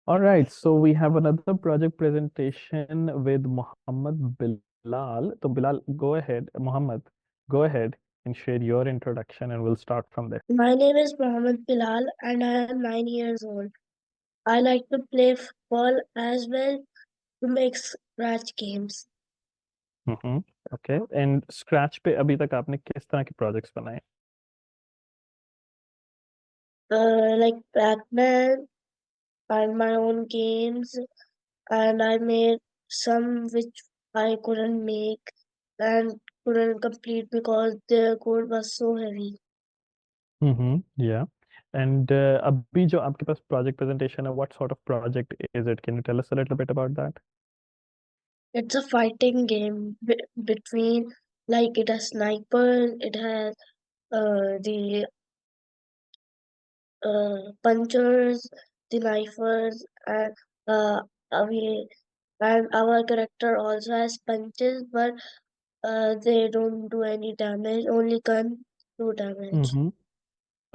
All right, so we have another project presentation with Muhammad Bilal. So Bilal, go ahead. Muhammad, go ahead and share your introduction and we'll start from there. My name is Mohammed Bilal and I am 9 years old. I like to play football as well to make scratch games hmm. Okay and scratch पे अभी तक आपने किस तरह के projects बनाए? like Pac-Man and my own games, and I made some which I couldn't make and couldn't complete because the code was so heavy. Yeah and अभी जो आपके पास प्रोजेक्ट प्रेजेंटेशन है, what sort of project is it? Can you tell us a little bit about that? It's a fighting game between, like, it has snipers, it has the punchers, the knifers, and uh, we and our character also has punches, but they don't do any damage. Only gun do damage. Hmm.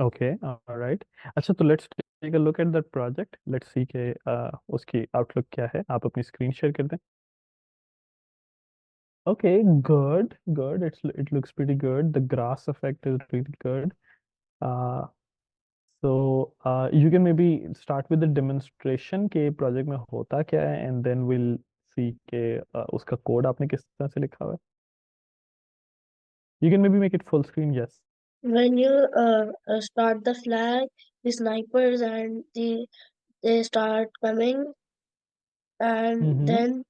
Okay, alright. अच्छा, तो let's take a look at that project. Let's see के उसकी outlook क्या है। आप अपनी screen share कर दें। Okay, good, good. It looks pretty good. The grass effect is pretty good. Uh, so you can maybe start with the demonstration के project में होता क्या है, and then we'll see के उसका code आपने किस तरह से लिखा हुआ है. You can maybe make it full screen, yes. When you start the flag, the snipers and they start coming, and Mm-hmm. then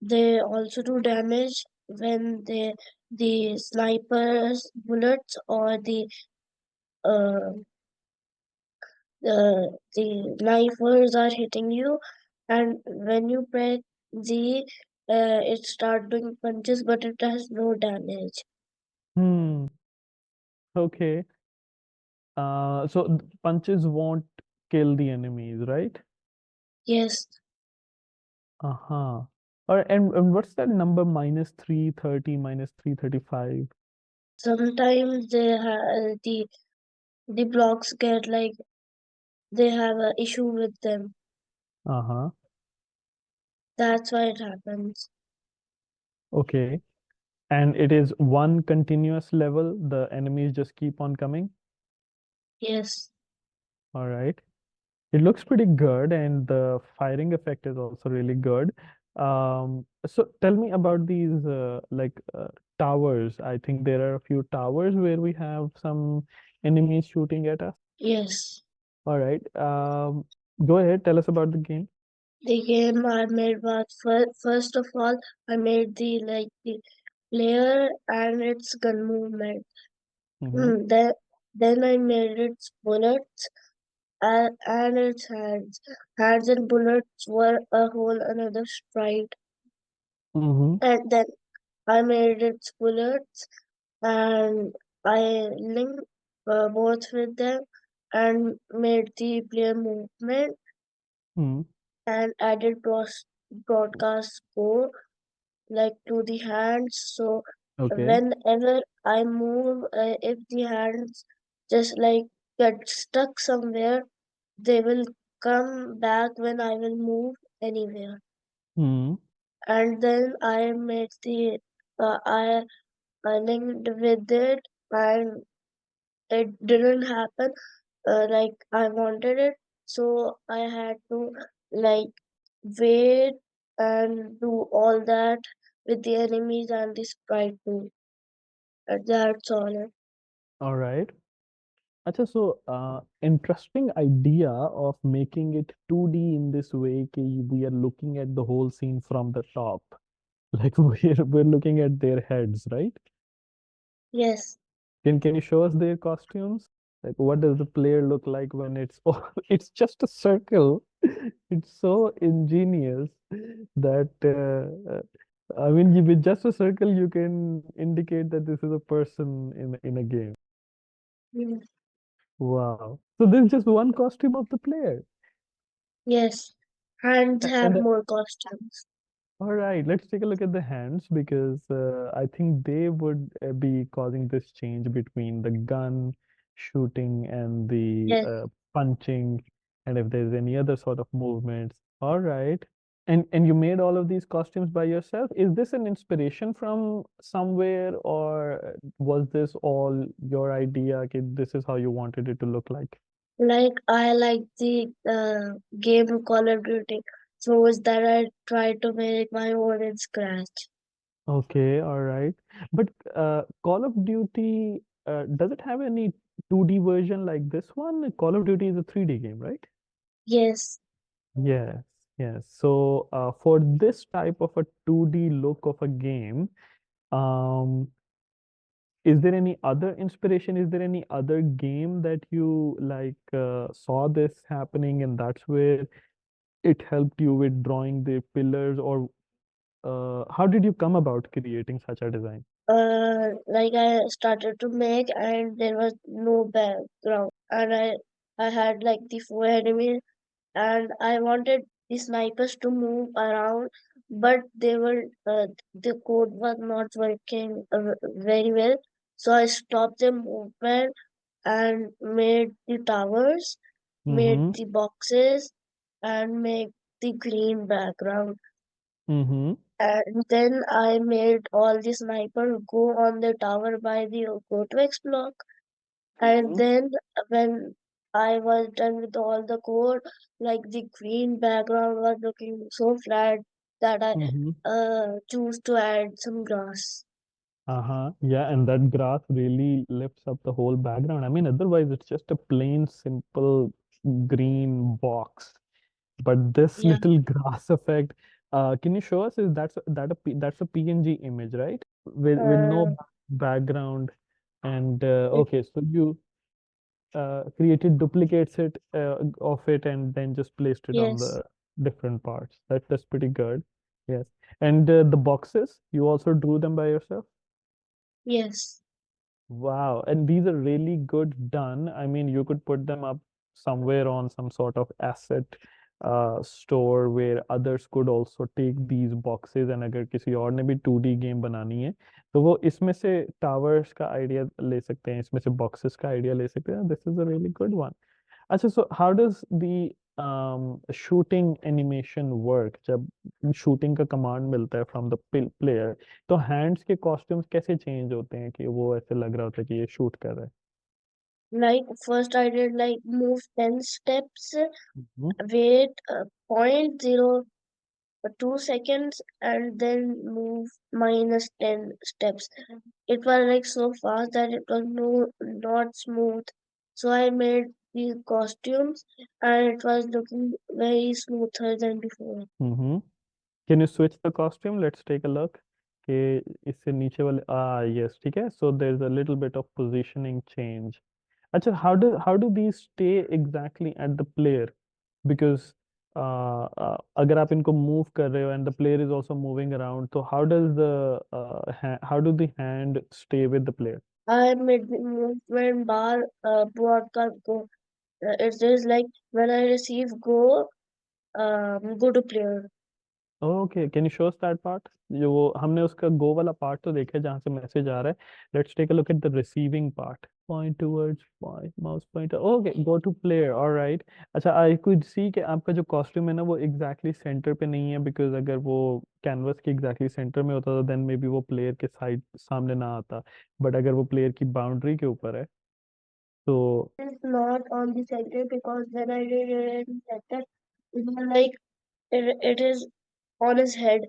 they also do damage when the snipers bullets or uh, the knifers are hitting you, and when you press Z, it start doing punches, but it has no damage. Hmm. Okay. So punches won't kill the enemies, right? Yes, Uh-huh. And what's that number? Minus 330, minus 335. sometimes the blocks get like they have a issue with them. Uh-huh. That's why it happens. Okay. And it is one continuous level. The enemies just keep on coming. Yes, All right. It looks pretty good, and the firing effect is also really good. So tell me about these towers. I think there are a few towers where we have some enemies shooting at us. yes. All right. Go ahead. Tell us about the game. The game I made was first of all I made the player and its gun movement. Mm-hmm. Then I made its bullets and its hands. Hands and bullets were a whole another sprite. Mm-hmm. And then I made its bullets and I linked both with them and made the player movement Mm-hmm. and added broadcast score like to the hands. So Okay. whenever I move, if the hands just like get stuck somewhere, they will come back when I will move anywhere. Mm-hmm. And then I made I linked with it, and it didn't happen like I wanted it. So I had to like wait and do all that with the enemies and the sprite too. That's all. All right. Acha, so interesting idea of making it 2D in this way. कि we are looking at the whole scene from the top. Like we're looking at their heads, right? Yes, Can you show us their costumes? Like what does the player look like when it's oh, it's just a circle. It's so ingenious that I mean with just a circle you can indicate that this is a person in a game. yes, Wow. So there's just one costume of the player. yes. Hands have And more costumes. all right, let's take a look at the hands because I think they would be causing this change between the gun shooting and the Yes, punching and if there's any other sort of movements. All right. And you made all of these costumes by yourself? Is this an inspiration from somewhere, or was this all your idea? Okay, this is how you wanted it to look like. Like I like the game Call of Duty, so is that I try to make my own in scratch. Okay, all right. But Call of Duty, does it have any 2D version like this one? Call of Duty is a 3D game, right? Yes, Yes, yes. So for this type of a 2D look of a game, um, is there any other inspiration? Is there any other game that you like saw this happening and that's where it helped you with drawing the pillars, or how did you come about creating such a design? like I started to make and there was no background and I had like the four enemies and I wanted the snipers to move around, but the code was not working very well. So I stopped the movement and made the towers, made Mm-hmm. the boxes, and made the green background. Mm-hmm. And then I made all the sniper go on the tower by the go to X block. And Mm-hmm. then when I was done with all the code, like the green background was looking so flat that I Mm-hmm. choose to add some grass. Uh-huh. Yeah, and that grass really lifts up the whole background. I mean, otherwise it's just a plain, simple green box. But this Yeah. little grass effect, can you show us? Is that's a PNG image, right? With no Uh, background. And it, okay, so you created duplicates it of it and then just placed it on yes, the different parts. That's pretty good. Yes. And the boxes, you also drew them by yourself? yes. Wow, and these are really good done. I mean, you could put them up somewhere on some sort of asset store where others could also take these boxes, and अगर किसी और ने भी 2D game बनानी है तो वो इसमें से टावर्स का आइडिया ले सकते हैं, इसमें से बॉक्सेस का आइडिया ले सकते हैं. This is a really good one. अच्छा, so how does the shooting animation work? जब shooting का command मिलता है from the player, तो hands के costumes कैसे change होते हैं कि वो ऐसे लग रहा होता है कि ये shoot कर रहा है? Like first I did like move 10 steps, Mhm. wait point zero 2 seconds, and then move minus 10 steps. It was like so fast that it was not smooth. So I made these costumes and it was looking very smoother than before. Mm-hmm. Can you switch the costume? Let's take a look. कि इससे नीचे वाले yes, ठीक है. So there's a little bit of positioning change. अच्छा, how do these stay exactly at the player? Because अगर आप इनको मूव कर रहे हो and the player is also moving around, so how do the hand stay with the player? I made the movement bar broadcast go. It is like when I receive go, go to player. Okay, can you show us that part? जो वो हमने उसका गो वाला part तो देखा है जहाँ से मैसेज आ रहा है. Let's take a look at the receiving part. Point towards point mouse pointer. Okay, go to player. Alright. अच्छा, आई कुड सी कि आपका जो कॉस्ट्यूम है ना वो एग्जैक्टली सेंटर पे नहीं है, बिकॉज अगर वो कैनवस के एग्जैक्टली सेंटर में होता तो देन मे बी वो प्लेयर के साइड सामने ना आता. बट अगर वो प्लेयर की बाउंड्री के ऊपर है तो. It's not on the center because when I did it in center, it was like it is on his head.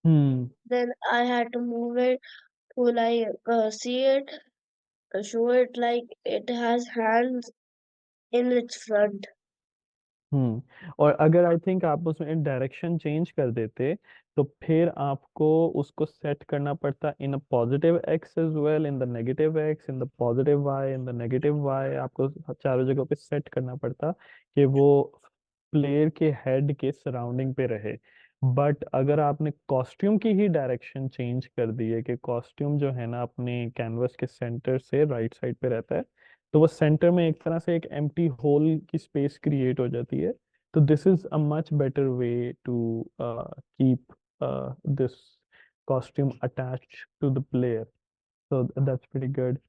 Hmm. Then I had to move it to like see it, show it like it has hands in its front. और अगर I think आप उसमें direction change कर देते तो फिर आपको उसको सेट करना पड़ता in a positive X as well, in the negative X, in the positive Y, in the negative Y. आपको चारों जगह पे सेट करना पड़ता कि वो प्लेयर के हेड के सराउंडिंग पे रहे. बट अगर आपने कॉस्ट्यूम की ही डायरेक्शन चेंज कर दी है कि कॉस्ट्यूम जो है ना अपने कैनवस के सेंटर से राइट साइड पे रहता है, तो वो सेंटर में एक तरह से एक एम्प्टी होल की स्पेस क्रिएट हो जाती है. तो this is a much better way to keep this costume attached to the player. So that's pretty good.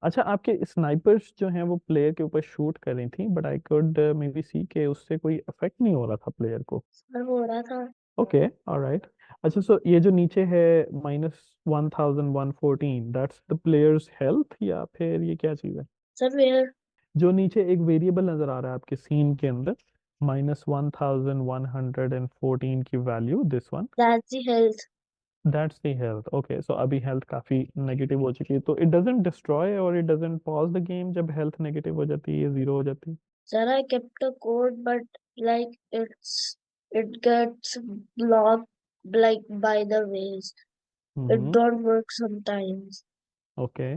अच्छा, आपके स्नाइपर्स जो हैं वो प्लेयर के ऊपर शूट कर रही थी, but I could maybe see के उससे कोई इफेक्ट नहीं हो रहा था प्लेयर को। सर हो रहा था। Okay, alright. अच्छा, सो ये जो नीचे है -1114, दैट्स द प्लेयर्स हेल्थ, या फिर ये क्या चीज़ है? सर वेयर, जो नीचे एक वेरिएबल नजर आ रहा है आपके सीन के अंदर, -1114 की value, this one, that's the health. That's the health. Okay, so अभी हेल्थ काफी नेगेटिव हो चुकी है, तो इट डजंट डिस्ट्रॉय और it doesn't pause the game जब हेल्थ नेगेटिव हो जाती है, जीरो हो जाती है? Sir, I kept a code, but like it gets blocked like by the ways. It hmm. don't work sometimes. Okay,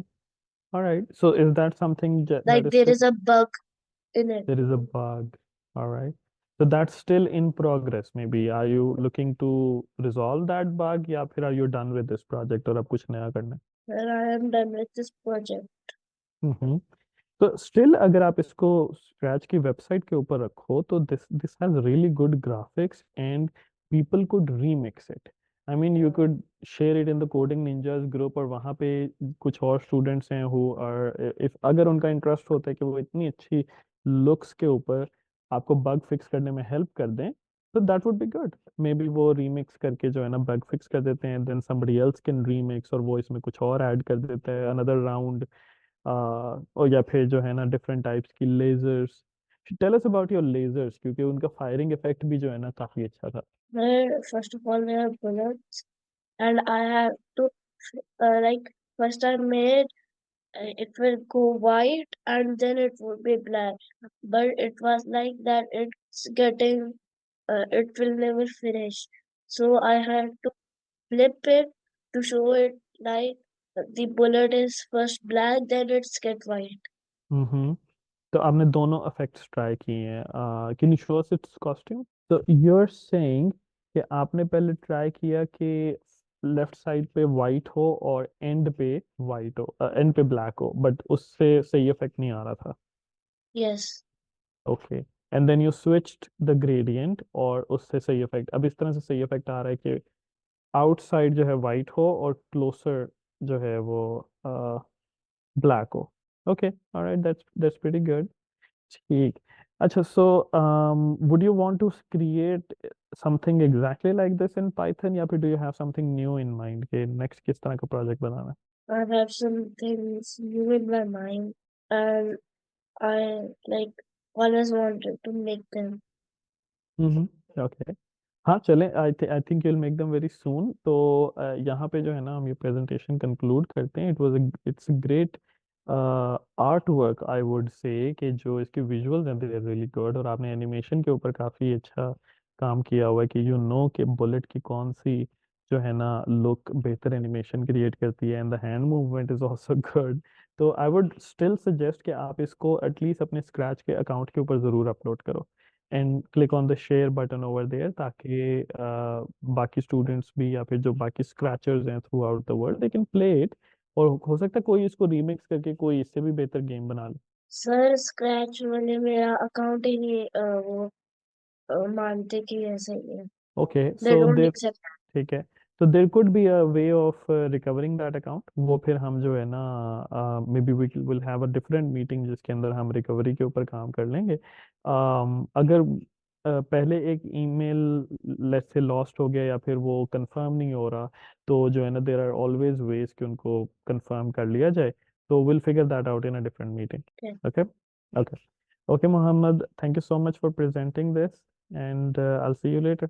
alright, so is that something that Like is there still, is a bug in it. there is a bug, alright, so that's still in progress, maybe are you looking to resolve that bug, या फिर are you done with this project और अब कुछ नया करना Sir, I am done with this project. है? तो still अगर आप इसको स्क्रैच की वेबसाइट के ऊपर रखो तो this this has really good graphics and people could remix it. I mean you could share it in the coding ninjas group, और वहाँ पे कुछ और स्टूडेंट्स हैं हु आर, इफ अगर उनका इंटरेस्ट होता है कि वो इतनी अच्छी लुक्स के ऊपर आपको बग फिक्स करने में हेल्प कर दें, तो that would be good. Maybe वो रीमिक्स करके जो है ना बग फिक्स कर देते हैं, then somebody else can remix और वो इसमें कुछ और ऐड कर देता है, अनदर राउंड। और या फिर जो है ना डिफरेंट टाइप्स की lasers. Tell us about your lasers, क्योंकि उनका फायरिंग इफेक्ट भी जो है ना काफी अच्छा था। First of all, there are bullets, and I have to like first I made it will go white and then it would be black, but it was like that it's getting it will never finish. So I had to flip it to show it like the bullet is first black, then it's get white. हम्म। तो आपने दोनों effects try किए हैं, can you show us it's costume? तो you are saying कि आपने पहले try किया कि लेफ्ट साइड पे वाइट हो और एंड पे वाइट हो, एंड पे ब्लैक हो, बट उससे सही इफेक्ट नहीं आ रहा था। Yes, okay, and then you switched the gradient और उससे सही इफेक्ट, अब इस तरह से सही इफेक्ट आ रहा है कि आउटसाइड जो है वाइट हो और क्लोसर जो है वो ब्लैक हो। Okay, alright, that's pretty good. ठीक। अच्छा, so would you want to create something exactly like this in Python, या फिर do you have something new in mind के नेक्स्ट किस तरह का प्रोजेक्ट बनाना I have some things new in my mind, and I like always wanted to make them. है? Okay, हाँ चलें, I think you will make them very soon. तो यहाँ पे जो है ना हम ये प्रेजेंटेशन कंक्लूड करते हैं। It's great art work, I would say, कि जो इसके विजुअल्स हैं दे आर रियली गुड, और आपने एनिमेशन के ऊपर काफ़ी अच्छा काम किया हुआ है कि यू नो कि बुलेट की कौन सी जो है ना लुक बेहतर एनिमेशन क्रिएट करती है, and the hand movement is also good. तो आई वुड स्टिल सजेस्ट कि आप इसको एटलीस्ट अपने स्क्रैच के अकाउंट के ऊपर ज़रूर अपलोड करो, and click on the share button over there, ताकि बाकी स्टूडेंट्स भी या फिर जो बाकी स्क्रैचर्स हैं through out the world they can play it, और हो सकता है कोई इसको रीमिक्स करके कोई इससे भी बेहतर गेम बना ले। सर स्क्रैच वाले मेरा अकाउंट ही नहीं वो मानते कि ऐसा ही है। Okay, They so don't there, accept. ठीक है, तो there could be a way of recovering that account. वो फिर हम जो है ना maybe we will have a different meeting जिसके अंदर हम रिकवरी के ऊपर काम कर लेंगे। अगर पहले एक ईमेल लेट्स से लॉस्ट हो गया या फिर वो कंफर्म नहीं हो रहा, तो जो है ना देर आर ऑलवेज वेज कि उनको कंफर्म कर लिया जाए। तो will figure that out in a different meeting. Okay. Okay, okay, okay Mohammed, thank you so much for presenting this, and I'll see you later.